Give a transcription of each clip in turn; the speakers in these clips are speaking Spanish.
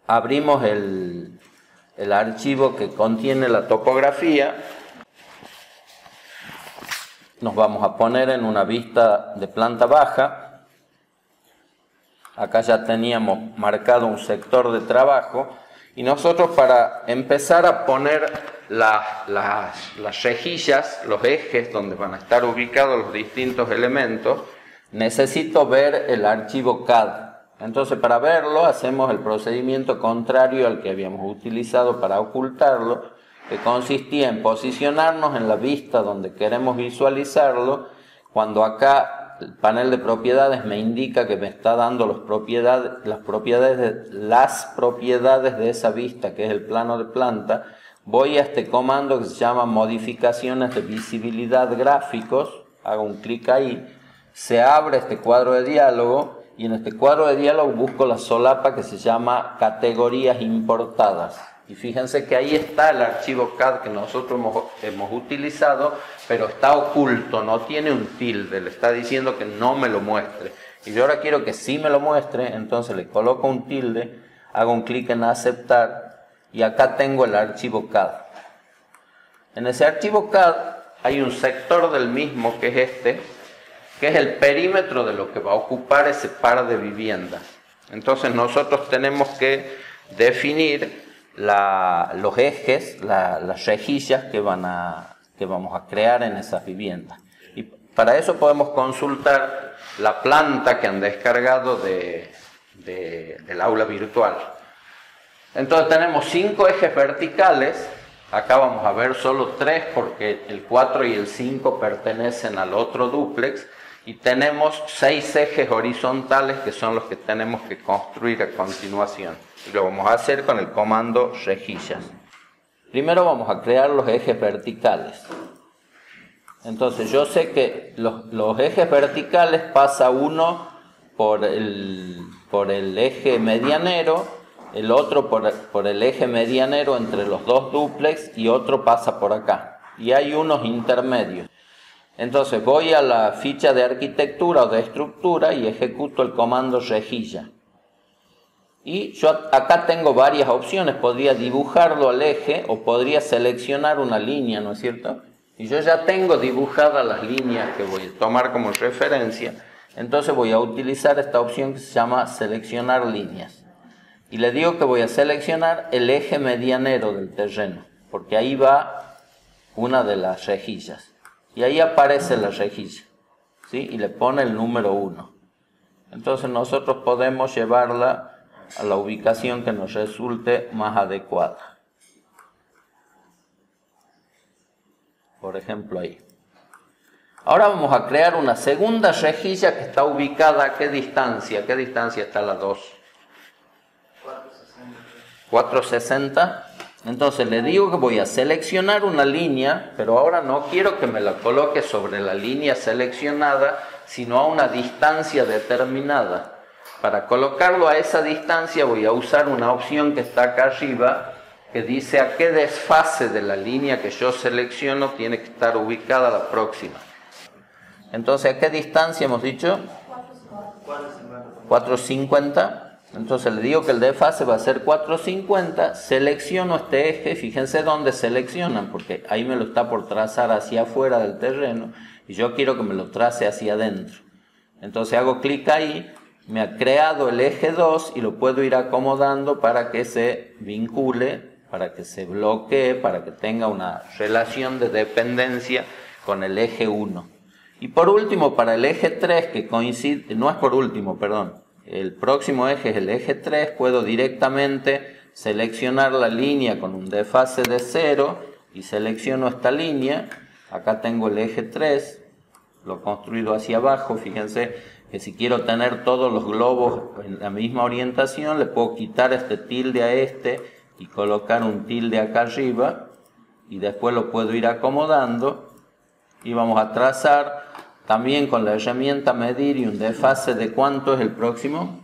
abrimos el archivo que contiene la topografía. Nos vamos a poner en una vista de planta baja. Acá ya teníamos marcado un sector de trabajo y nosotros, para empezar a poner las rejillas, los ejes donde van a estar ubicados los distintos elementos, necesito ver el archivo CAD. Entonces, para verlo hacemos el procedimiento contrario al que habíamos utilizado para ocultarlo, que consistía en posicionarnos en la vista donde queremos visualizarlo. Cuando acá el panel de propiedades me indica que me está dando las propiedades de esa vista, que es el plano de planta, voy a este comando que se llama modificaciones de visibilidad gráficos, hago un clic ahí, se abre este cuadro de diálogo y en este cuadro de diálogo busco la solapa que se llama categorías importadas. Y fíjense que ahí está el archivo CAD que nosotros hemos utilizado, pero está oculto, no tiene un tilde, le está diciendo que no me lo muestre. Y yo ahora quiero que sí me lo muestre, entonces le coloco un tilde, hago un clic en aceptar y acá tengo el archivo CAD. En ese archivo CAD hay un sector del mismo que es este, que es el perímetro de lo que va a ocupar ese par de viviendas. Entonces nosotros tenemos que definir los ejes, las rejillas que vamos a crear en esas viviendas. Y para eso podemos consultar la planta que han descargado del aula virtual. Entonces tenemos 5 ejes verticales. Acá vamos a ver solo 3 porque el 4 y el 5 pertenecen al otro dúplex. Y tenemos 6 ejes horizontales que son los que tenemos que construir a continuación. Y lo vamos a hacer con el comando rejillas. Primero vamos a crear los ejes verticales. Entonces yo sé que los ejes verticales pasa uno por el eje medianero, el otro por el eje medianero entre los dos dúplex y otro pasa por acá. Y hay unos intermedios. Entonces voy a la ficha de arquitectura o de estructura y ejecuto el comando rejilla. Y yo acá tengo varias opciones, podría dibujarlo al eje o podría seleccionar una línea, ¿no es cierto? Y yo ya tengo dibujadas las líneas que voy a tomar como referencia, entonces voy a utilizar esta opción que se llama seleccionar líneas. Y le digo que voy a seleccionar el eje medianero del terreno, porque ahí va una de las rejillas. Y ahí aparece la rejilla, ¿sí? Y le pone el número 1. Entonces nosotros podemos llevarla a la ubicación que nos resulte más adecuada. Por ejemplo ahí. Ahora vamos a crear una segunda rejilla que está ubicada a ¿qué distancia? ¿A qué distancia está la 2? 460. Entonces le digo que voy a seleccionar una línea, pero ahora no quiero que me la coloque sobre la línea seleccionada, sino a una distancia determinada. Para colocarlo a esa distancia voy a usar una opción que está acá arriba, que dice a qué desfase de la línea que yo selecciono tiene que estar ubicada la próxima. Entonces, ¿a qué distancia hemos dicho? 450. Entonces le digo que el desfase va a ser 450, selecciono este eje, fíjense dónde seleccionan, porque ahí me lo está por trazar hacia afuera del terreno, y yo quiero que me lo trace hacia adentro. Entonces hago clic ahí, me ha creado el eje 2 y lo puedo ir acomodando para que se vincule, para que se bloquee, para que tenga una relación de dependencia con el eje 1. Y por último, para el eje 3, que coincide, no es por último, perdón, el próximo eje es el eje 3, puedo directamente seleccionar la línea con un desfase de 0 y selecciono esta línea. Acá tengo el eje 3, lo he construido hacia abajo. Fíjense que si quiero tener todos los globos en la misma orientación, le puedo quitar este tilde a este y colocar un tilde acá arriba y después lo puedo ir acomodando y vamos a trazar también con la herramienta medir y un desfase de ¿cuánto es el próximo?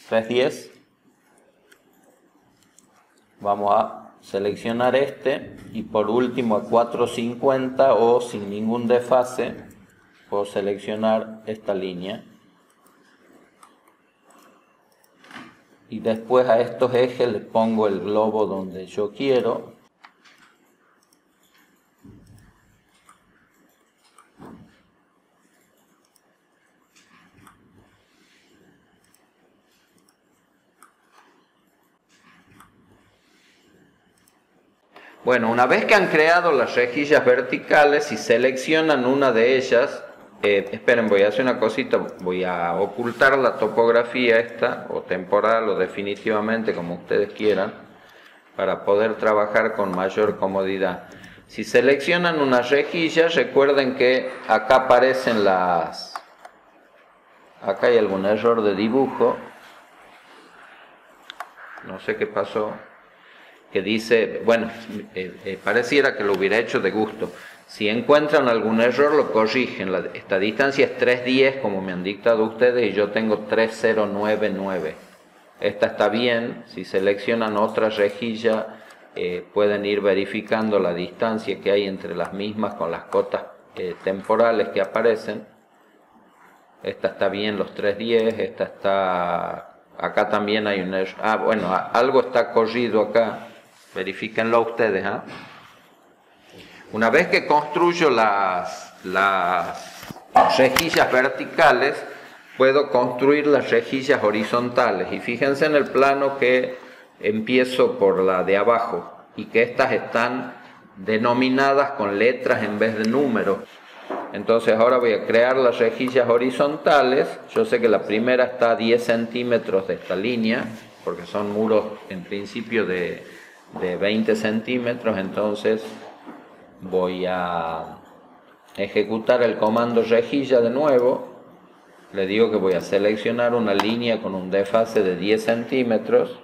310. Vamos a seleccionar este y por último a 450 o sin ningún desfase puedo seleccionar esta línea. y después a estos ejes les pongo el globo donde yo quiero. Bueno, una vez que han creado las rejillas verticales, si seleccionan una de ellas, esperen, voy a hacer una cosita, voy a ocultar la topografía esta, o temporal o definitivamente, como ustedes quieran, para poder trabajar con mayor comodidad. Si seleccionan una rejilla, recuerden que acá aparecen las... Acá hay algún error de dibujo, no sé qué pasó, que dice, bueno, pareciera que lo hubiera hecho de gusto. Si encuentran algún error, lo corrigen. Esta distancia es 310, como me han dictado ustedes, y yo tengo 3099. Esta está bien. Si seleccionan otra rejilla, pueden ir verificando la distancia que hay entre las mismas con las cotas temporales que aparecen. Esta está bien, los 310. Esta está... Acá también hay un error. Ah, bueno, algo está corrido acá. Verifíquenlo ustedes, ¿eh? Una vez que construyo las rejillas verticales, puedo construir las rejillas horizontales. Y fíjense en el plano que empiezo por la de abajo y que estas están denominadas con letras en vez de números. Entonces ahora voy a crear las rejillas horizontales. Yo sé que la primera está a 10 centímetros de esta línea, porque son muros en principio de 20 centímetros, entonces voy a ejecutar el comando rejilla de nuevo. Le digo que voy a seleccionar una línea con un desfase de 10 centímetros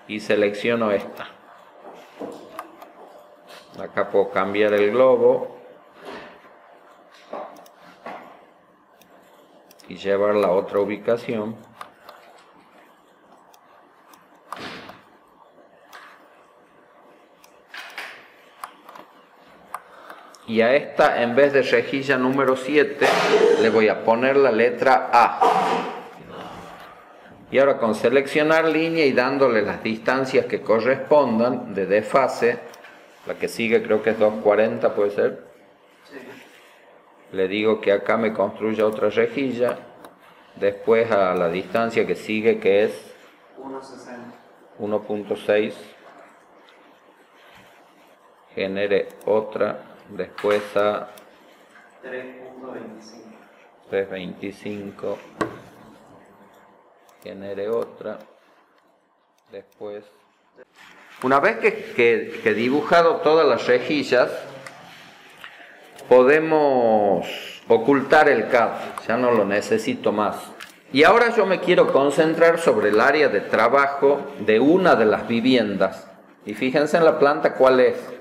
y selecciono esta. Acá puedo cambiar el globo y llevarla a otra ubicación. Y a esta, en vez de rejilla número 7, le voy a poner la letra A. Y ahora con seleccionar línea y dándole las distancias que correspondan de desfase, la que sigue creo que es 240, ¿puede ser? Sí. Le digo que acá me construya otra rejilla, después a la distancia que sigue, que es 1.6, genere otra. Después a 3.25 genere otra. Después, una vez que he dibujado todas las rejillas, podemos ocultar el CAD, ya no lo necesito más. Y ahora yo me quiero concentrar sobre el área de trabajo de una de las viviendas. Y fíjense en la planta cuál es.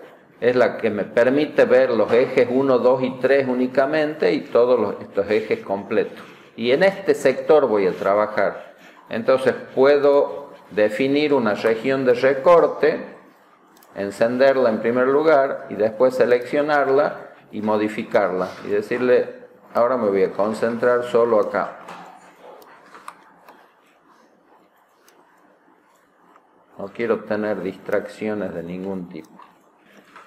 Es la que me permite ver los ejes 1, 2 y 3 únicamente y todos estos ejes completos. Y en este sector voy a trabajar. Entonces puedo definir una región de recorte, encenderla en primer lugar y después seleccionarla y modificarla. Y decirle, ahora me voy a concentrar solo acá. No quiero tener distracciones de ningún tipo.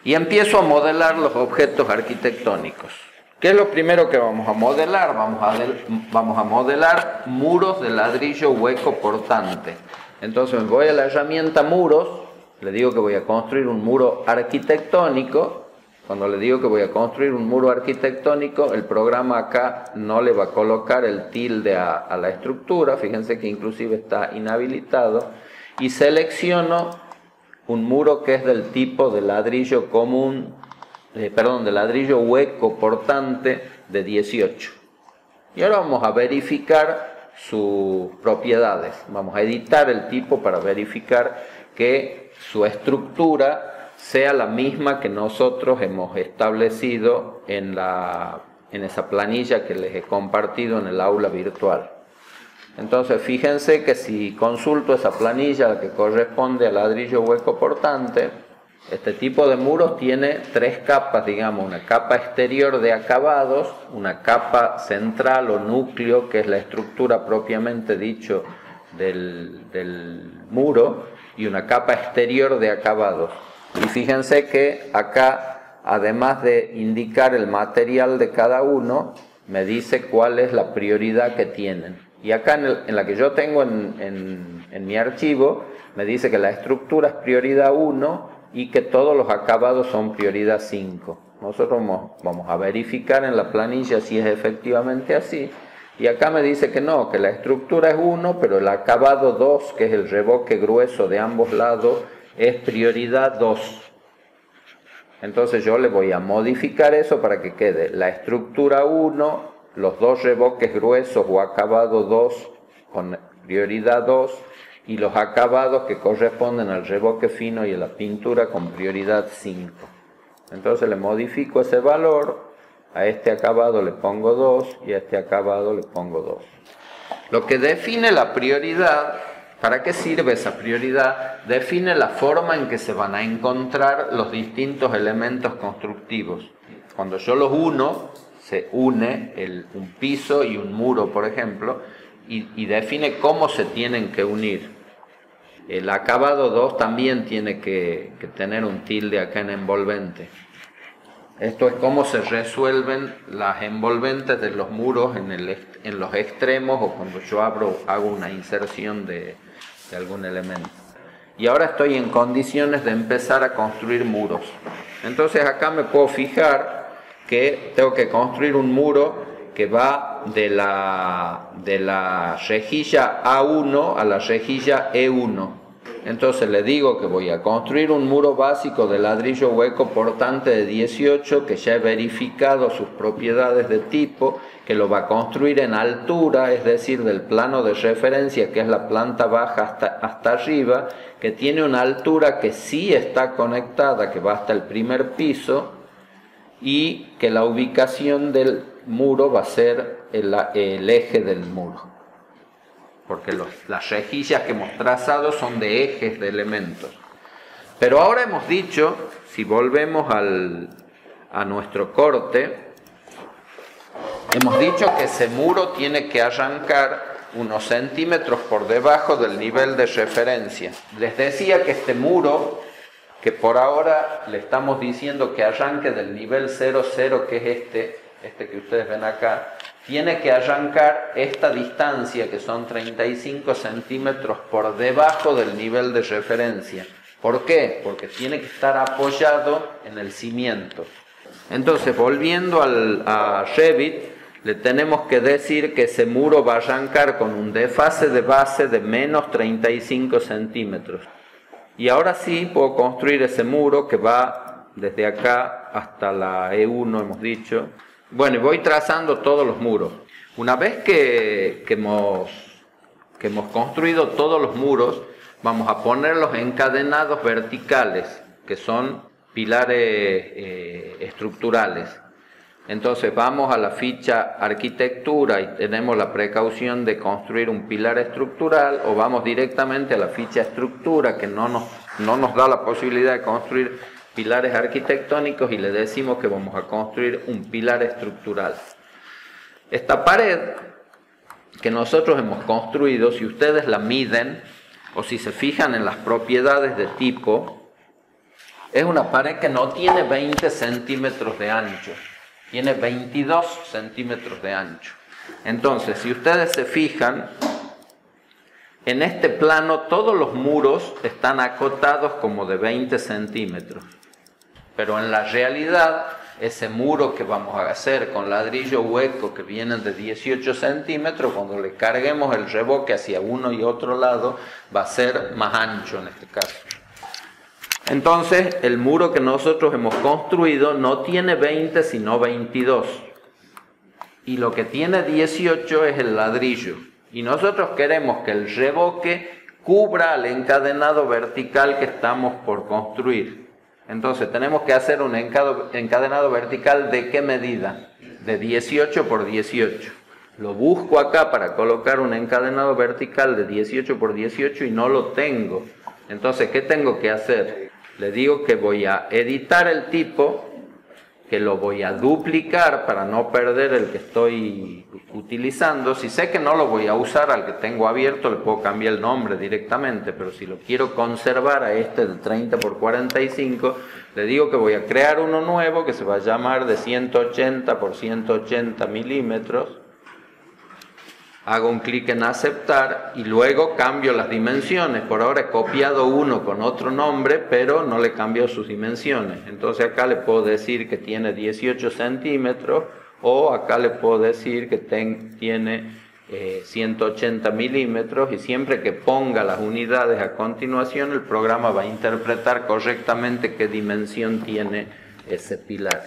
Y empiezo a modelar los objetos arquitectónicos. ¿Qué es lo primero que vamos a modelar? Vamos a modelar muros de ladrillo hueco portante. Entonces voy a la herramienta muros, le digo que voy a construir un muro arquitectónico. Cuando le digo que voy a construir un muro arquitectónico, el programa acá no le va a colocar el tilde a la estructura. Fíjense que inclusive está inhabilitado. Y selecciono un muro que es del tipo de ladrillo común, de ladrillo hueco portante de 18. Y ahora vamos a verificar sus propiedades. Vamos a editar el tipo para verificar que su estructura sea la misma que nosotros hemos establecido en esa planilla que les he compartido en el aula virtual. Entonces fíjense que si consulto esa planilla, la que corresponde al ladrillo hueco portante, este tipo de muros tiene 3 capas, digamos, una capa exterior de acabados, una capa central o núcleo, que es la estructura propiamente dicho del muro y una capa exterior de acabados. Y fíjense que acá, además de indicar el material de cada uno, me dice cuál es la prioridad que tienen. Y acá en la que yo tengo en mi archivo, me dice que la estructura es prioridad 1 y que todos los acabados son prioridad 5. Nosotros vamos a verificar en la planilla si es efectivamente así. Y acá me dice que no, que la estructura es 1, pero el acabado 2, que es el revoque grueso de ambos lados, es prioridad 2. Entonces yo le voy a modificar eso para que quede la estructura 1, los dos revoques gruesos o acabado 2 con prioridad 2 y los acabados que corresponden al revoque fino y a la pintura con prioridad 5. Entonces le modifico ese valor, a este acabado le pongo 2 y a este acabado le pongo 2. Lo que define la prioridad, ¿para qué sirve esa prioridad? Define la forma en que se van a encontrar los distintos elementos constructivos. Cuando yo los uno, se une un piso y un muro, por ejemplo, y define cómo se tienen que unir. El acabado 2 también tiene que tener un tilde acá en envolvente. Esto es cómo se resuelven las envolventes de los muros en los extremos o cuando yo hago una inserción de algún elemento. Y ahora estoy en condiciones de empezar a construir muros. Entonces acá me puedo fijar que tengo que construir un muro que va de la rejilla A1 a la rejilla E1. Entonces le digo que voy a construir un muro básico de ladrillo hueco portante de 18, que ya he verificado sus propiedades de tipo, que lo va a construir en altura, es decir, del plano de referencia, que es la planta baja hasta arriba, que tiene una altura que sí está conectada, que va hasta el primer piso, y que la ubicación del muro va a ser el eje del muro. Porque las rejillas que hemos trazado son de ejes de elementos. Pero ahora hemos dicho, si volvemos a nuestro corte, hemos dicho que ese muro tiene que arrancar unos centímetros por debajo del nivel de referencia. Les decía que este muro, que por ahora le estamos diciendo que arranque del nivel 00, que es este que ustedes ven acá, tiene que arrancar esta distancia, que son 35 centímetros por debajo del nivel de referencia. ¿Por qué? Porque tiene que estar apoyado en el cimiento. Entonces, volviendo a Revit, le tenemos que decir que ese muro va a arrancar con un desfase de base de menos 35 centímetros. Y ahora sí puedo construir ese muro que va desde acá hasta la E1, hemos dicho. Bueno, y voy trazando todos los muros. Una vez que hemos construido todos los muros, vamos a ponerlos encadenados verticales, que son pilares estructurales. Entonces vamos a la ficha arquitectura y tenemos la precaución de construir un pilar estructural, o vamos directamente a la ficha estructura, que no nos da la posibilidad de construir pilares arquitectónicos, y le decimos que vamos a construir un pilar estructural. Esta pared que nosotros hemos construido, si ustedes la miden o si se fijan en las propiedades de tipo, es una pared que no tiene 20 centímetros de ancho, tiene 22 centímetros de ancho. Entonces, si ustedes se fijan, en este plano todos los muros están acotados como de 20 centímetros. Pero en la realidad, ese muro que vamos a hacer con ladrillo hueco que vienen de 18 centímetros, cuando le carguemos el revoque hacia uno y otro lado, va a ser más ancho en este caso. Entonces, el muro que nosotros hemos construido no tiene 20, sino 22. Y lo que tiene 18 es el ladrillo. Y nosotros queremos que el revoque cubra al encadenado vertical que estamos por construir. Entonces tenemos que hacer un encadenado vertical ¿de qué medida? De 18 por 18. Lo busco acá para colocar un encadenado vertical de 18 por 18 y no lo tengo. Entonces, ¿qué tengo que hacer? Le digo que voy a editar el tipo que lo voy a duplicar para no perder el que estoy utilizando. Si sé que no lo voy a usar al que tengo abierto, le puedo cambiar el nombre directamente, pero si lo quiero conservar a este de 30 por 45, le digo que voy a crear uno nuevo que se va a llamar de 180 por 180 milímetros. Hago un clic en aceptar y luego cambio las dimensiones. Por ahora he copiado uno con otro nombre, pero no le cambio sus dimensiones. Entonces acá le puedo decir que tiene 18 centímetros o acá le puedo decir que tiene 180 milímetros, y siempre que ponga las unidades a continuación el programa va a interpretar correctamente qué dimensión tiene ese pilar.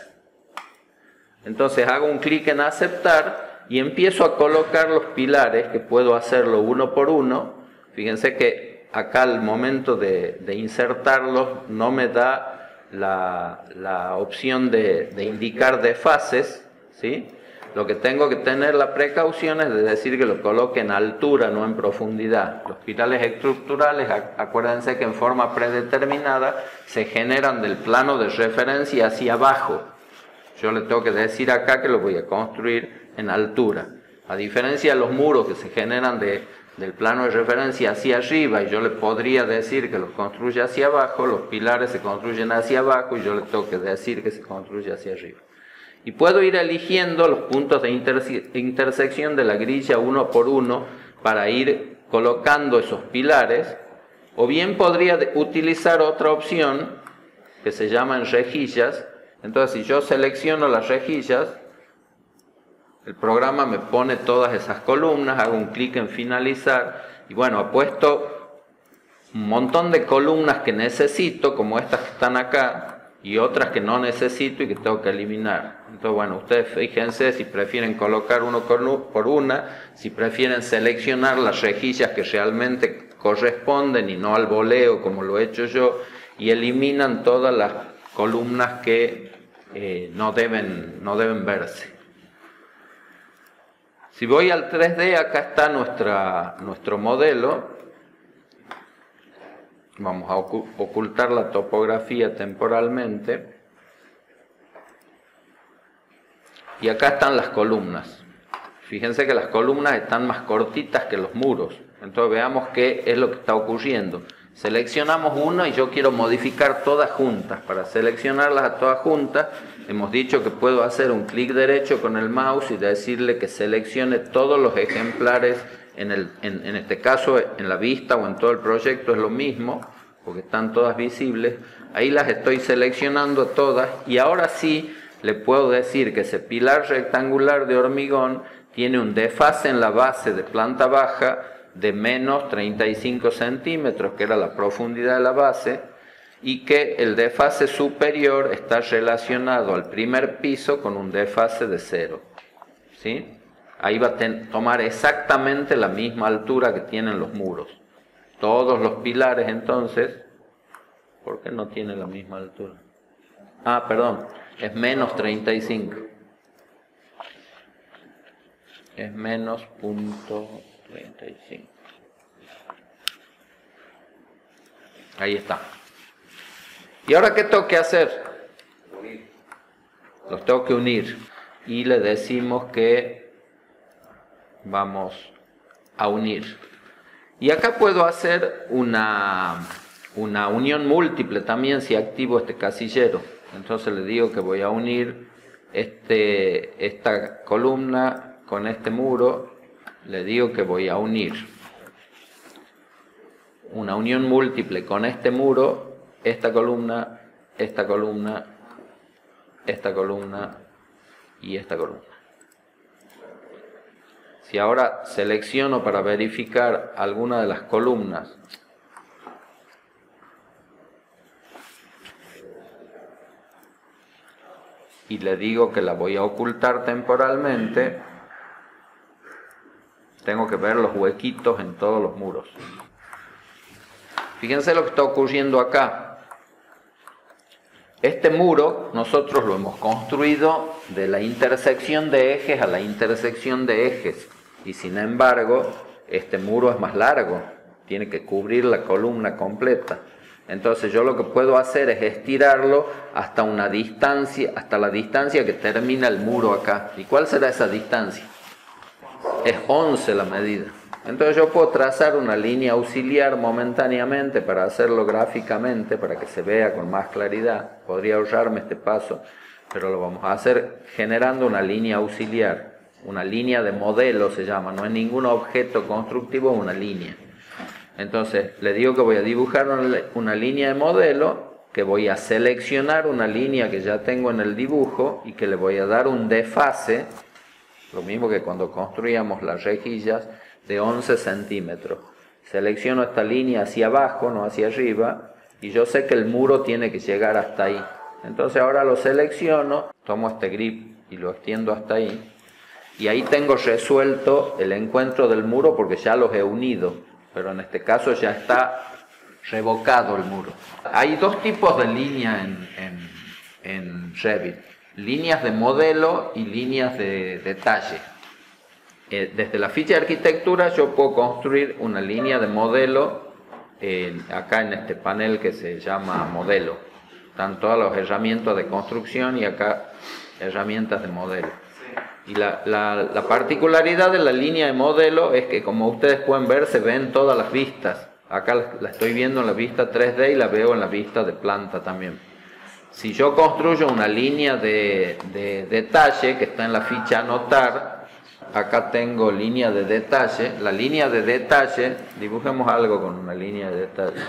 Entonces hago un clic en aceptar y empiezo a colocar los pilares, que puedo hacerlo uno por uno. Fíjense que acá al momento de insertarlos no me da la opción de indicar desfases, ¿sí? Lo que tengo que tener la precaución es de decir que lo coloque en altura, no en profundidad. Los pilares estructurales, acuérdense que en forma predeterminada se generan del plano de referencia hacia abajo. Yo le tengo que decir acá que lo voy a construir en altura. A diferencia de los muros que se generan del plano de referencia hacia arriba, y yo le podría decir que los construye hacia abajo, los pilares se construyen hacia abajo y yo le tengo que decir que se construye hacia arriba. Y puedo ir eligiendo los puntos de intersección de la grilla uno por uno para ir colocando esos pilares, o bien podría utilizar otra opción que se llama rejillas. Entonces, si yo selecciono las rejillas, el programa me pone todas esas columnas, hago un clic en finalizar y bueno, ha puesto un montón de columnas que necesito, como estas que están acá, y otras que no necesito y que tengo que eliminar. Entonces, bueno, ustedes fíjense si prefieren colocar uno por una, si prefieren seleccionar las rejillas que realmente corresponden y no al voleo como lo he hecho yo, y eliminan todas las columnas que no deben verse. Si voy al 3D, acá está nuestro modelo. Vamos a ocultar la topografía temporalmente. Y acá están las columnas. Fíjense que las columnas están más cortitas que los muros. Entonces veamos qué es lo que está ocurriendo. Seleccionamos una y yo quiero modificar todas juntas. Para seleccionarlas a todas juntas, hemos dicho que puedo hacer un clic derecho con el mouse y decirle que seleccione todos los ejemplares. En este caso, en la vista o en todo el proyecto es lo mismo, porque están todas visibles. Ahí las estoy seleccionando todas y ahora sí le puedo decir que ese pilar rectangular de hormigón tiene un desfase en la base de planta baja de menos 35 centímetros, que era la profundidad de la base, y que el desfase superior está relacionado al primer piso con un desfase de 0. ¿Sí? Ahí va a tomar exactamente la misma altura que tienen los muros. Todos los pilares, entonces, ¿por qué no tiene la misma altura? Ah, perdón, es menos 35. Es menos 0.35. Ahí está. ¿Y ahora qué tengo que hacer? Los tengo que unir. Y le decimos que vamos a unir. Y acá puedo hacer una unión múltiple también si activo este casillero. Entonces le digo que voy a unir esta columna con este muro. Le digo que voy a unir una unión múltiple con este muro, esta columna, esta columna, esta columna y esta columna. Si ahora selecciono para verificar alguna de las columnas, y le digo que la voy a ocultar temporalmente, tengo que ver los huequitos en todos los muros. Fíjense lo que está ocurriendo acá. Este muro nosotros lo hemos construido de la intersección de ejes a la intersección de ejes. Y sin embargo, este muro es más largo. Tiene que cubrir la columna completa. Entonces yo lo que puedo hacer es estirarlo hasta una distancia, hasta la distancia que termina el muro acá. ¿Y cuál será esa distancia? Es 11 la medida. Entonces yo puedo trazar una línea auxiliar momentáneamente para hacerlo gráficamente, para que se vea con más claridad. Podría ahorrarme este paso, pero lo vamos a hacer generando una línea auxiliar. Una línea de modelo se llama, no es ningún objeto constructivo, es una línea. Entonces le digo que voy a dibujar una línea de modelo, que voy a seleccionar una línea que ya tengo en el dibujo y que le voy a dar un desfase, lo mismo que cuando construíamos las rejillas, de 11 centímetros. Selecciono esta línea hacia abajo, no hacia arriba, y yo sé que el muro tiene que llegar hasta ahí. Entonces ahora lo selecciono, tomo este grip y lo extiendo hasta ahí, y ahí tengo resuelto el encuentro del muro porque ya los he unido, pero en este caso ya está revocado el muro. Hay dos tipos de línea en Revit: líneas de modelo y líneas de detalle. Desde la ficha de arquitectura yo puedo construir una línea de modelo acá en este panel que se llama modelo. Están todas las herramientas de construcción y acá herramientas de modelo. Y la particularidad de la línea de modelo es que, como ustedes pueden ver, se ven todas las vistas. Acá la estoy viendo en la vista 3D y la veo en la vista de planta también. Si yo construyo una línea de detalle que está en la ficha anotar, acá tengo línea de detalle. La línea de detalle, dibujemos algo con una línea de detalle.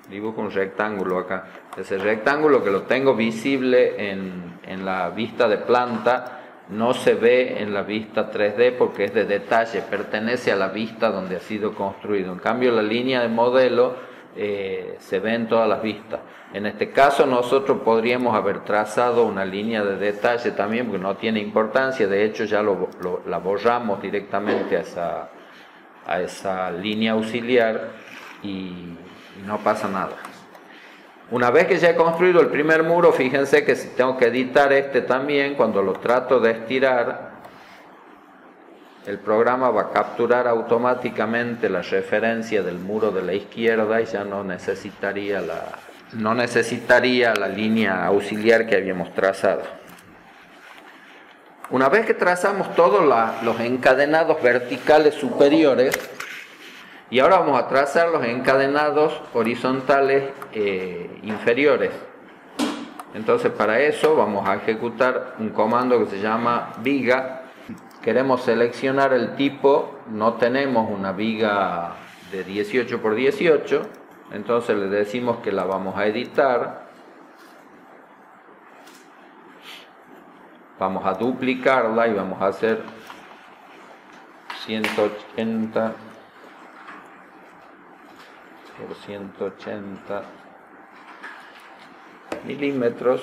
Dibujo un rectángulo acá. Ese rectángulo, que lo tengo visible en la vista de planta, no se ve en la vista 3D porque es de detalle, pertenece a la vista donde ha sido construido. En cambio, la línea de modelo se ve en todas las vistas. En este caso nosotros podríamos haber trazado una línea de detalle también, porque no tiene importancia. De hecho ya la borramos directamente a esa línea auxiliar y no pasa nada. Una vez que ya he construido el primer muro, fíjense que si tengo que editar este también, cuando lo trato de estirar, el programa va a capturar automáticamente la referencia del muro de la izquierda y ya no necesitaría la línea auxiliar que habíamos trazado. Una vez que trazamos todos los encadenados verticales superiores, y ahora vamos a trazar los encadenados horizontales inferiores. Entonces para eso vamos a ejecutar un comando que se llama viga. Queremos seleccionar el tipo, no tenemos una viga de 18 por 18, entonces le decimos que la vamos a editar. Vamos a duplicarla y vamos a hacer 180 por 180 milímetros.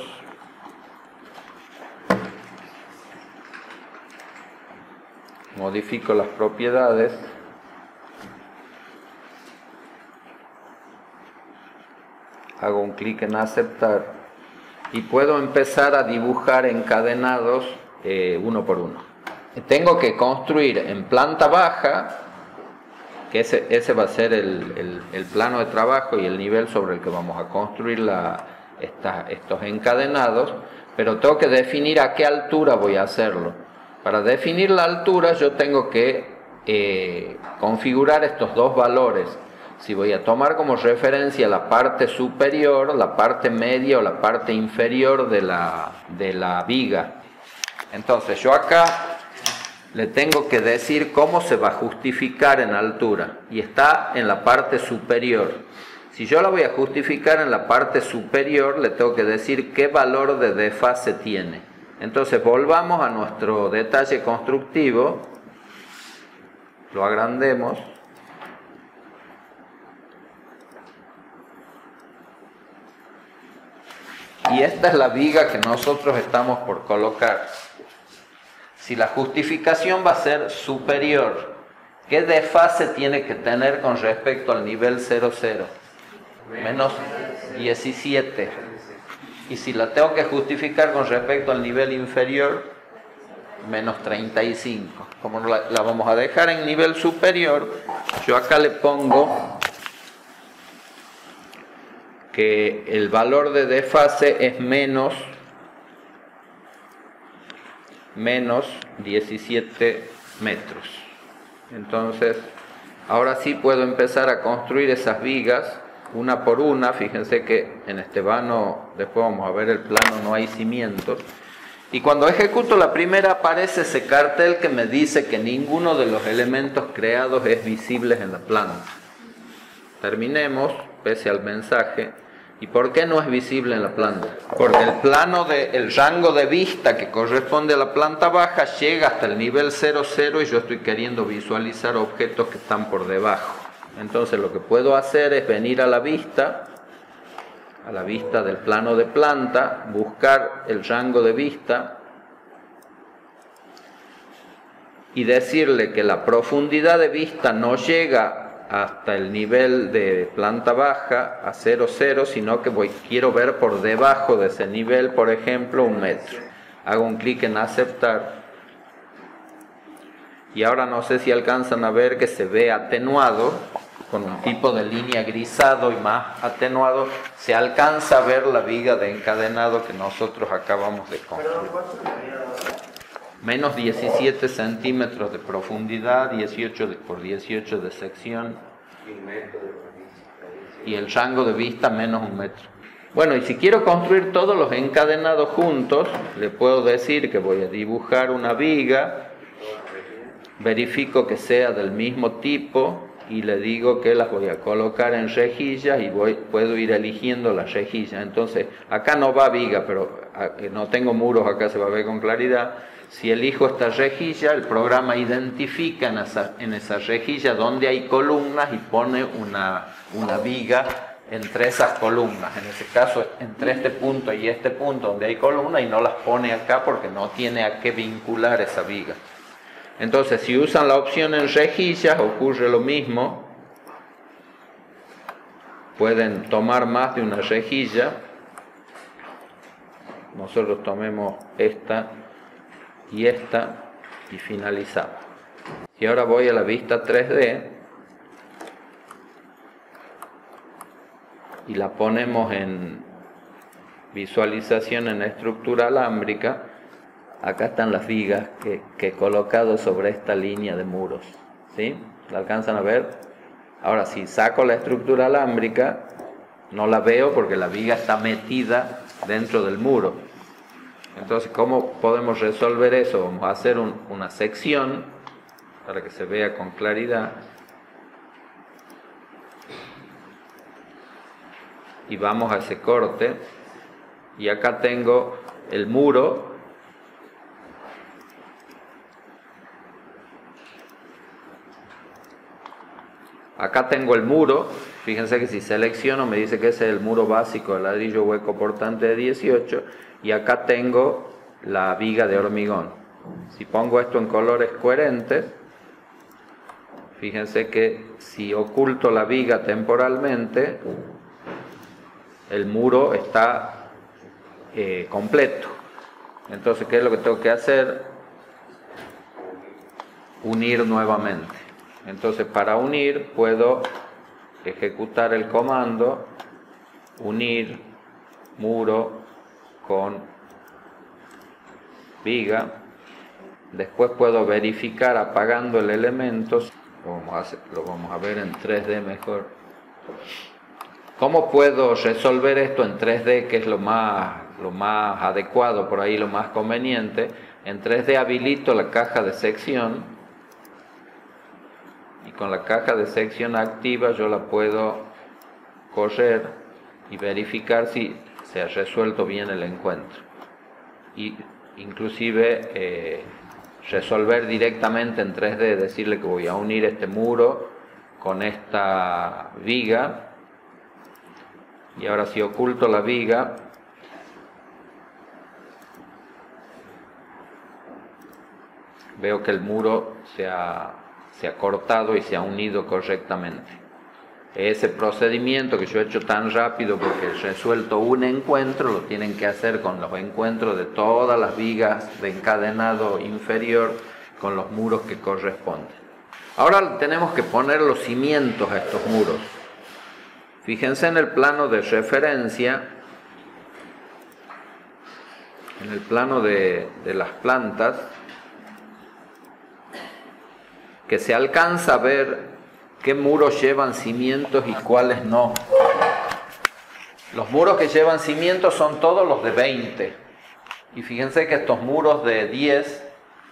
Modifico las propiedades. Hago un clic en aceptar y puedo empezar a dibujar encadenados uno por uno. Tengo que construir en planta baja, que ese va a ser el plano de trabajo y el nivel sobre el que vamos a construir estos encadenados, pero tengo que definir a qué altura voy a hacerlo. Para definir la altura yo tengo que configurar estos dos valores. Si voy a tomar como referencia la parte superior, la parte media o la parte inferior de la viga. Entonces yo acá le tengo que decir cómo se va a justificar en altura y está en la parte superior. Si yo la voy a justificar en la parte superior, le tengo que decir qué valor de desfase tiene. Entonces volvamos a nuestro detalle constructivo, lo agrandemos. Y esta es la viga que nosotros estamos por colocar. Si la justificación va a ser superior, ¿qué desfase tiene que tener con respecto al nivel 00? Menos 17. Y si la tengo que justificar con respecto al nivel inferior, menos 35. Como la vamos a dejar en nivel superior, yo acá le pongo que el valor de desfase es menos 17 metros. Entonces, ahora sí puedo empezar a construir esas vigas una por una. Fíjense que en este vano, después vamos a ver el plano, no hay cimientos. Y cuando ejecuto la primera aparece ese cartel que me dice que ninguno de los elementos creados es visible en la planta. Terminemos, pese al mensaje. ¿Y por qué no es visible en la planta? Porque el rango de vista que corresponde a la planta baja llega hasta el nivel 00 y yo estoy queriendo visualizar objetos que están por debajo. Entonces lo que puedo hacer es venir a la vista del plano de planta, buscar el rango de vista y decirle que la profundidad de vista no llega hasta el nivel de planta baja a 00, sino que quiero ver por debajo de ese nivel, por ejemplo, 1 metro. Hago un clic en aceptar y ahora no sé si alcanzan a ver que se ve atenuado con un tipo de línea grisado y más atenuado. Se alcanza a ver la viga de encadenado que nosotros acabamos de construir. Menos 17 centímetros de profundidad, 18 por 18 de sección y el rango de vista menos 1 metro. Bueno, y si quiero construir todos los encadenados juntos, le puedo decir que voy a dibujar una viga, verifico que sea del mismo tipo y le digo que las voy a colocar en rejillas y puedo ir eligiendo las rejillas. Entonces, acá no va viga, pero no tengo muros, acá se va a ver con claridad. Si elijo esta rejilla, el programa identifica en esa rejilla donde hay columnas y pone una viga entre esas columnas. En ese caso, entre este punto y este punto donde hay columnas, y no las pone acá porque no tiene a qué vincular esa viga. Entonces, si usan la opción en rejillas, ocurre lo mismo. Pueden tomar más de una rejilla. Nosotros tomemos esta y esta y finalizamos. Y ahora voy a la vista 3D y la ponemos en visualización en estructura alámbrica. Acá están las vigas que he colocado sobre esta línea de muros, ¿sí? ¿La alcanzan a ver? Ahora, si saco la estructura alámbrica, no la veo porque la viga está metida dentro del muro. Entonces, ¿cómo podemos resolver eso? Vamos a hacer una sección para que se vea con claridad. Y vamos a ese corte. Y acá tengo el muro. Acá tengo el muro. Fíjense que si selecciono me dice que ese es el muro básico de ladrillo hueco portante de 18. Y acá tengo la viga de hormigón. Si pongo esto en colores coherentes, fíjense que si oculto la viga temporalmente, el muro está completo. Entonces, ¿qué es lo que tengo que hacer? Unir nuevamente. Entonces, para unir puedo ejecutar el comando unir muro con viga. Después puedo verificar apagando el elemento. Lo vamos a ver en 3D mejor. ¿Cómo puedo resolver esto en 3D, que es lo más adecuado, por ahí lo más conveniente? En 3D habilito la caja de sección y con la caja de sección activa yo la puedo correr y verificar si se ha resuelto bien el encuentro. Y inclusive resolver directamente en 3D, decirle que voy a unir este muro con esta viga. Y ahora si oculto la viga, veo que el muro se ha cortado y se ha unido correctamente. Ese procedimiento que yo he hecho tan rápido porque he resuelto un encuentro, lo tienen que hacer con los encuentros de todas las vigas de encadenado inferior con los muros que corresponden. Ahora tenemos que poner los cimientos a estos muros. Fíjense en el plano de referencia, en el plano de las plantas, que se alcanza a ver qué muros llevan cimientos y cuáles no. Los muros que llevan cimientos son todos los de 20. Y fíjense que estos muros de 10,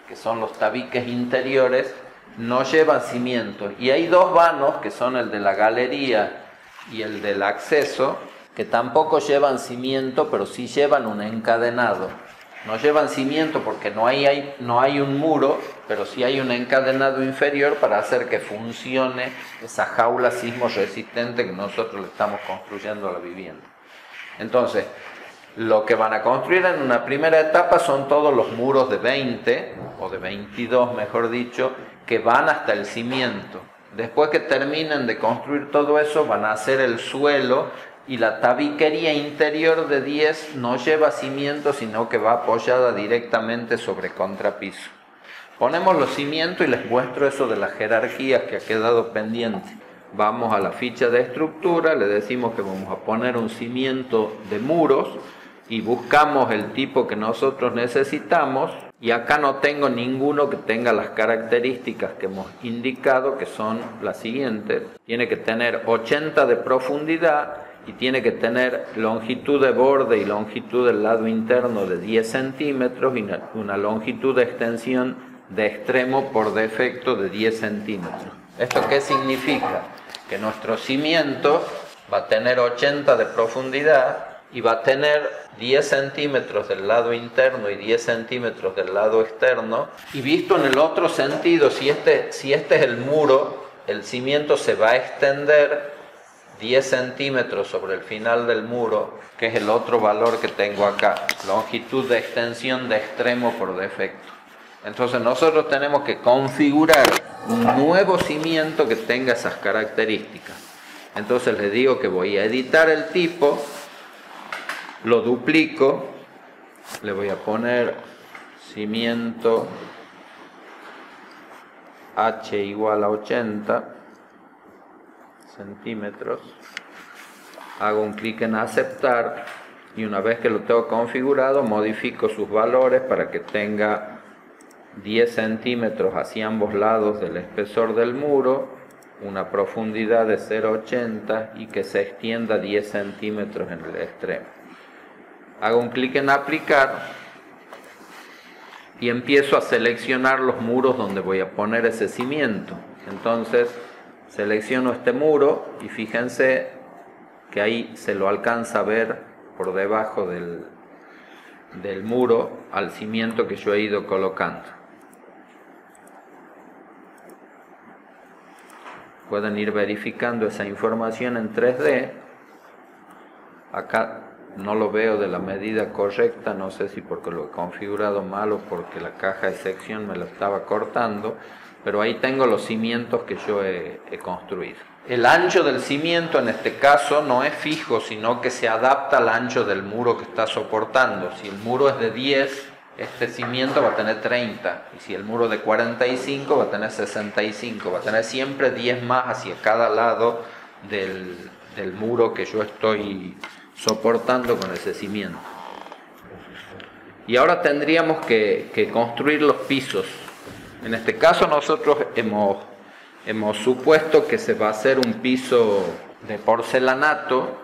que son los tabiques interiores, no llevan cimientos. Y hay dos vanos, que son el de la galería y el del acceso, que tampoco llevan cimiento, pero sí llevan un encadenado. No llevan cimiento porque no hay un muro, pero sí hay un encadenado inferior para hacer que funcione esa jaula sismo resistente que nosotros le estamos construyendo a la vivienda. Entonces, lo que van a construir en una primera etapa son todos los muros de 20, o de 22 mejor dicho, que van hasta el cimiento. Después que terminen de construir todo eso, van a hacer el suelo, y la tabiquería interior de 10 no lleva cimientos, sino que va apoyada directamente sobre contrapiso. Ponemos los cimientos y les muestro eso de las jerarquías que ha quedado pendiente. Vamos a la ficha de estructura, le decimos que vamos a poner un cimiento de muros y buscamos el tipo que nosotros necesitamos. Y acá no tengo ninguno que tenga las características que hemos indicado, que son las siguientes. Tiene que tener 80 de profundidad, y tiene que tener longitud de borde y longitud del lado interno de 10 centímetros y una longitud de extensión de extremo por defecto de 10 centímetros. ¿Esto qué significa? Que nuestro cimiento va a tener 80 de profundidad y va a tener 10 centímetros del lado interno y 10 centímetros del lado externo. Y visto en el otro sentido, si este es el muro, el cimiento se va a extender 10 centímetros sobre el final del muro, que es el otro valor que tengo acá, longitud de extensión de extremo por defecto. Entonces nosotros tenemos que configurar un nuevo cimiento que tenga esas características. Entonces les digo que voy a editar el tipo, lo duplico, le voy a poner cimiento H igual a 80 centímetros, hago un clic en aceptar y una vez que lo tengo configurado modifico sus valores para que tenga 10 centímetros hacia ambos lados del espesor del muro, una profundidad de 0,80 y que se extienda 10 centímetros en el extremo. Hago un clic en aplicar y empiezo a seleccionar los muros donde voy a poner ese cimiento. Entonces selecciono este muro y fíjense que ahí se lo alcanza a ver por debajo del muro al cimiento que yo he ido colocando. Pueden ir verificando esa información en 3D. Acá no lo veo de la medida correcta, no sé si porque lo he configurado mal o porque la caja de sección me lo estaba cortando, pero ahí tengo los cimientos que yo he construido. El ancho del cimiento en este caso no es fijo, sino que se adapta al ancho del muro que está soportando. Si el muro es de 10, este cimiento va a tener 30, y si el muro de 45 va a tener 65, va a tener siempre 10 más hacia cada lado del muro que yo estoy soportando con ese cimiento. Y ahora tendríamos que construir los pisos. En este caso nosotros hemos supuesto que se va a hacer un piso de porcelanato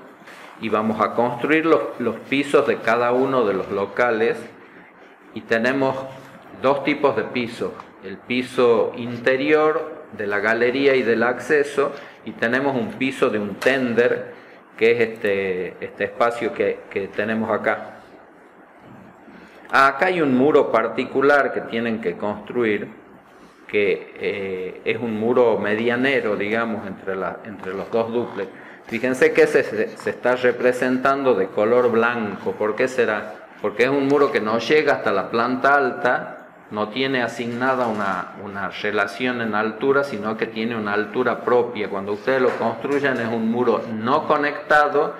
y vamos a construir los pisos de cada uno de los locales, y tenemos dos tipos de pisos: el piso interior de la galería y del acceso, y tenemos un piso de un tender, que es este espacio que tenemos acá. Acá hay un muro particular que tienen que construir, que es un muro medianero, digamos, entre los dos dúplex. Fíjense que se está representando de color blanco. ¿Por qué será? Porque es un muro que no llega hasta la planta alta, no tiene asignada una relación en altura, sino que tiene una altura propia. Cuando ustedes lo construyan es un muro no conectado,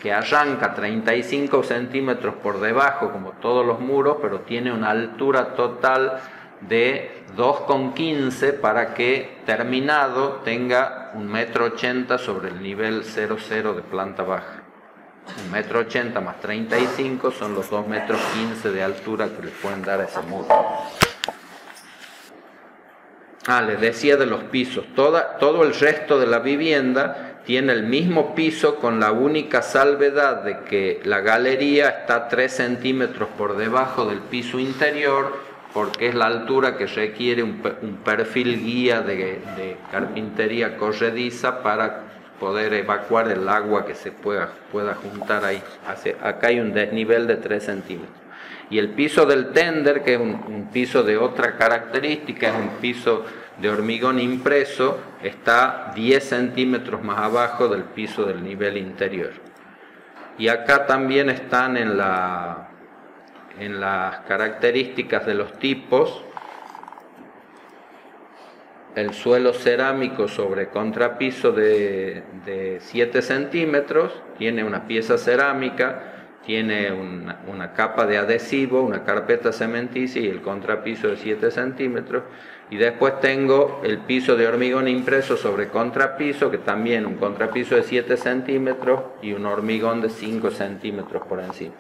que arranca 35 centímetros por debajo, como todos los muros, pero tiene una altura total de 2,15 para que terminado tenga 1,80 m sobre el nivel 00 de planta baja. 1,80 m más 35 son los 2,15 m de altura que le pueden dar a ese muro. Les decía de los pisos. Todo el resto de la vivienda tiene el mismo piso, con la única salvedad de que la galería está 3 centímetros por debajo del piso interior, porque es la altura que requiere un perfil guía de carpintería corrediza para poder evacuar el agua que se pueda juntar ahí. Acá hay un desnivel de 3 centímetros. Y el piso del tender, que es un piso de otra característica, es un piso de hormigón impreso, está 10 centímetros más abajo del piso del nivel interior. Y acá también están en las características de los tipos: el suelo cerámico sobre contrapiso de 7 centímetros, tiene una pieza cerámica, tiene una capa de adhesivo, una carpeta cementicia y el contrapiso de 7 centímetros. Y después tengo el piso de hormigón impreso sobre contrapiso, que también un contrapiso de 7 centímetros y un hormigón de 5 centímetros por encima.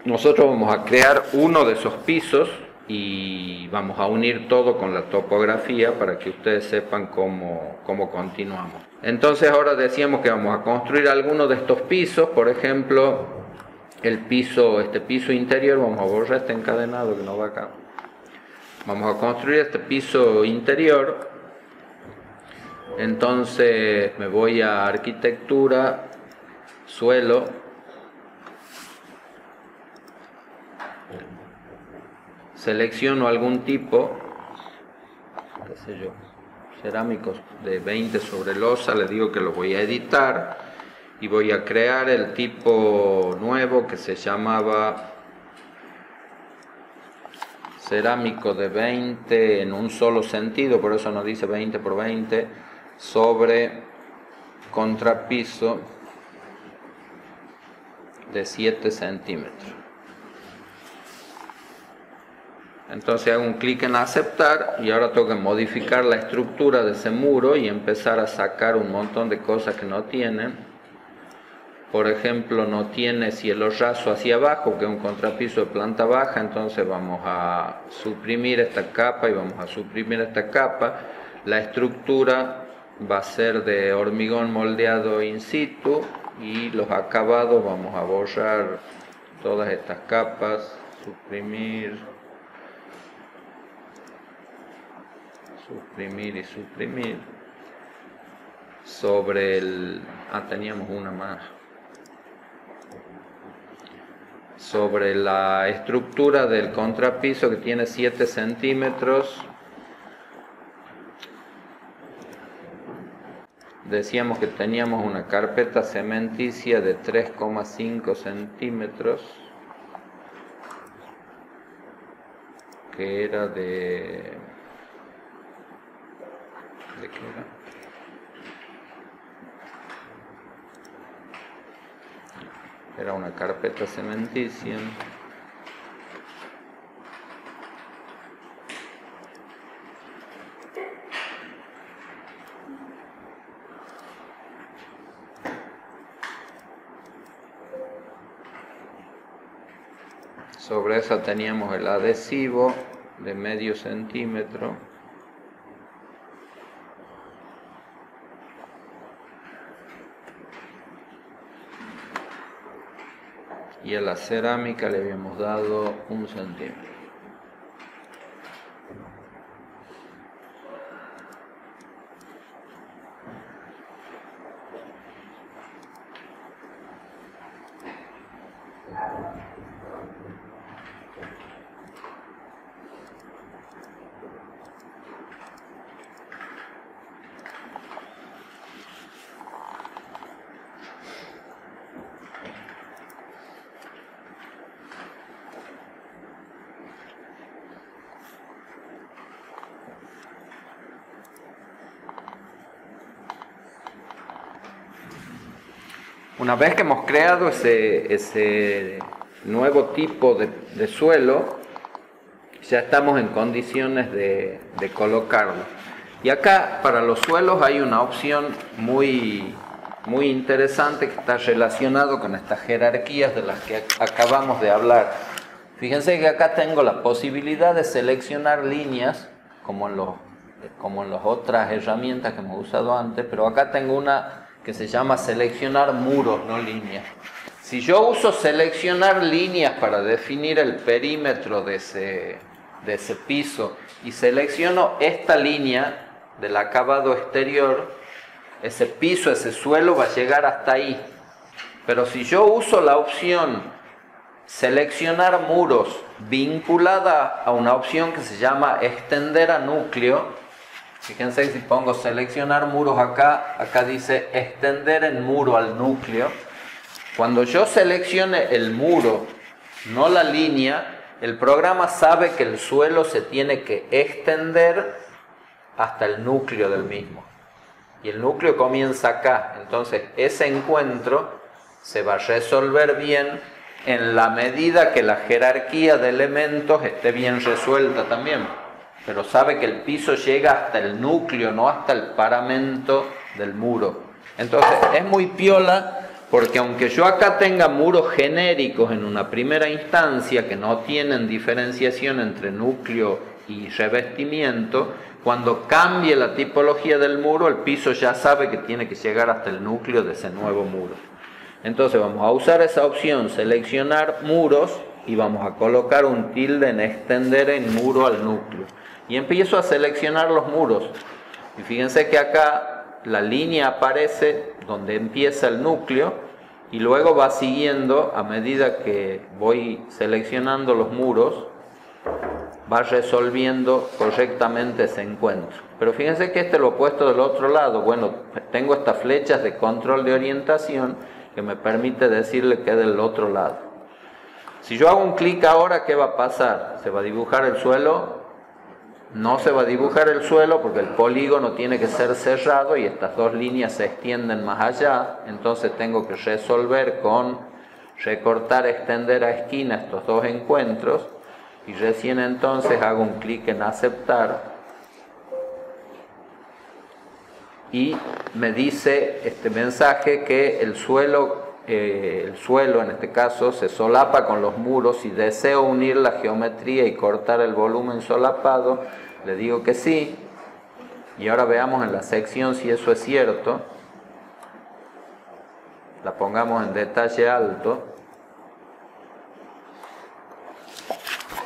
Nosotros vamos a crear uno de esos pisos y vamos a unir todo con la topografía para que ustedes sepan cómo continuamos. Entonces ahora decíamos que vamos a construir alguno de estos pisos. Por ejemplo, este piso interior, vamos a borrar este encadenado que no va acá. Vamos a construir este piso interior. Entonces me voy a arquitectura, suelo, selecciono algún tipo, qué sé yo, cerámicos de 20 sobre losa, le digo que lo voy a editar y voy a crear el tipo nuevo que se llamaba cerámico de 20 en un solo sentido, por eso nos dice 20 por 20, sobre contrapiso de 7 centímetros. Entonces hago un clic en aceptar y ahora tengo que modificar la estructura de ese muro y empezar a sacar un montón de cosas que no tienen. Por ejemplo, no tiene cielo raso hacia abajo, que es un contrapiso de planta baja. Entonces vamos a suprimir esta capa y vamos a suprimir esta capa. La estructura va a ser de hormigón moldeado in situ y los acabados vamos a borrar todas estas capas, suprimir y suprimir. Sobre teníamos una más. Sobre la estructura del contrapiso, que tiene 7 centímetros, decíamos que teníamos una carpeta cementicia de 3,5 centímetros, que era ¿de qué era? Era una carpeta cementicia. Sobre esa teníamos el adhesivo de medio centímetro. Y a la cerámica le habíamos dado 1 centímetro. Una vez que hemos creado ese nuevo tipo de suelo, ya estamos en condiciones de colocarlo. Y acá para los suelos hay una opción muy interesante que está relacionado con estas jerarquías de las que acabamos de hablar. Fíjense que acá tengo la posibilidad de seleccionar líneas, como en las otras herramientas que hemos usado antes, pero acá tengo una que se llama seleccionar muros, no líneas. Si yo uso seleccionar líneas para definir el perímetro de ese piso y selecciono esta línea del acabado exterior, ese piso, ese suelo va a llegar hasta ahí. Pero si yo uso la opción seleccionar muros vinculada a una opción que se llama extender a núcleo, fíjense si pongo seleccionar muros acá dice extender en muro al núcleo. Cuando yo seleccione el muro, no la línea, el programa sabe que el suelo se tiene que extender hasta el núcleo del mismo. Y el núcleo comienza acá. Entonces ese encuentro se va a resolver bien en la medida que la jerarquía de elementos esté bien resuelta también. Pero sabe que el piso llega hasta el núcleo, no hasta el paramento del muro. Entonces es muy piola, porque aunque yo acá tenga muros genéricos en una primera instancia que no tienen diferenciación entre núcleo y revestimiento, cuando cambie la tipología del muro, el piso ya sabe que tiene que llegar hasta el núcleo de ese nuevo muro. Entonces vamos a usar esa opción, seleccionar muros, y vamos a colocar un tilde en extender en muro al núcleo. Y empiezo a seleccionar los muros. Y fíjense que acá la línea aparece donde empieza el núcleo, y luego va siguiendo a medida que voy seleccionando los muros, va resolviendo correctamente ese encuentro. Pero fíjense que lo he puesto del otro lado. Bueno, tengo estas flechas de control de orientación que me permite decirle que es del otro lado. Si yo hago un clic ahora, ¿qué va a pasar? ¿Se va a dibujar el suelo? No se va a dibujar el suelo porque el polígono tiene que ser cerrado y estas dos líneas se extienden más allá. Entonces tengo que resolver con recortar, extender a esquina estos dos encuentros. Y recién entonces hago un clic en aceptar y me dice este mensaje que el suelo en este caso se solapa con los muros. Si deseo unir la geometría y cortar el volumen solapado, le digo que sí. Y ahora veamos en la sección si eso es cierto. La pongamos en detalle alto.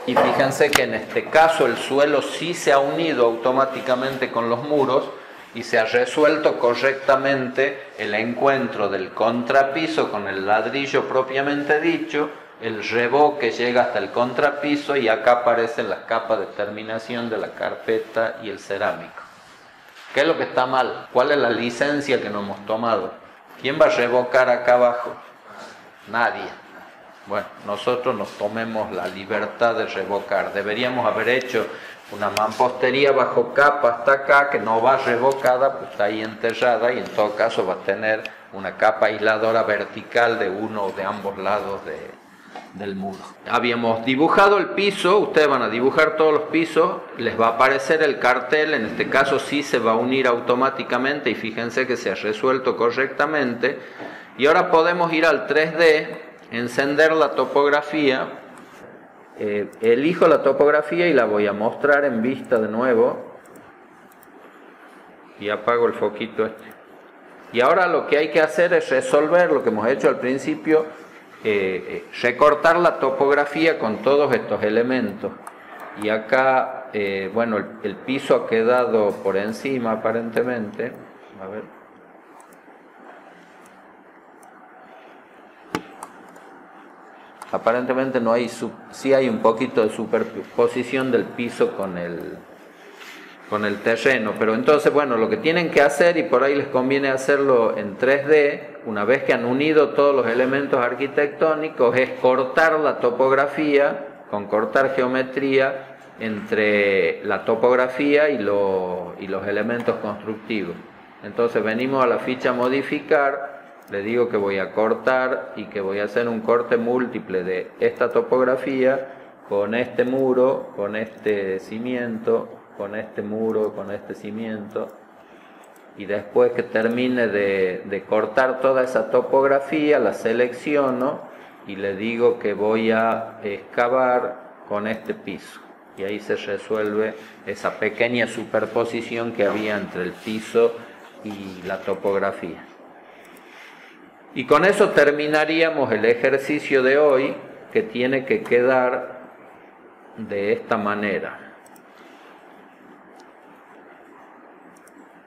Y fíjense que en este caso el suelo sí se ha unido automáticamente con los muros y se ha resuelto correctamente el encuentro del contrapiso con el ladrillo propiamente dicho, el revoque llega hasta el contrapiso y acá aparecen las capas de terminación de la carpeta y el cerámico. ¿Qué es lo que está mal? ¿Cuál es la licencia que no hemos tomado? ¿Quién va a revocar acá abajo? Nadie. Bueno, nosotros nos tomemos la libertad de revocar. Deberíamos haber hecho una mampostería bajo capa hasta acá, que no va revocada, pues está ahí enterrada, y en todo caso va a tener una capa aisladora vertical de uno o de ambos lados del muro. Habíamos dibujado el piso, ustedes van a dibujar todos los pisos, les va a aparecer el cartel, en este caso sí se va a unir automáticamente, y fíjense que se ha resuelto correctamente. Y ahora podemos ir al 3D, encender la topografía, elijo la topografía y la voy a mostrar en vista de nuevo, y apago el foquito este. Y ahora lo que hay que hacer es resolver lo que hemos hecho al principio, recortar la topografía con todos estos elementos. Y acá, bueno, el piso ha quedado por encima aparentemente. A ver. Aparentemente no hay, sí hay un poquito de superposición del piso con el terreno, pero entonces, bueno, lo que tienen que hacer, y por ahí les conviene hacerlo en 3D, una vez que han unido todos los elementos arquitectónicos, es cortar la topografía, con cortar geometría entre la topografía y los elementos constructivos. Entonces venimos a la ficha modificar, le digo que voy a cortar y que voy a hacer un corte múltiple de esta topografía con este muro, con este cimiento con este muro, con este cimiento, y después que termine de cortar toda esa topografía, la selecciono y le digo que voy a excavar con este piso. Y ahí se resuelve esa pequeña superposición que había entre el piso y la topografía. Y con eso terminaríamos el ejercicio de hoy, que tiene que quedar de esta manera.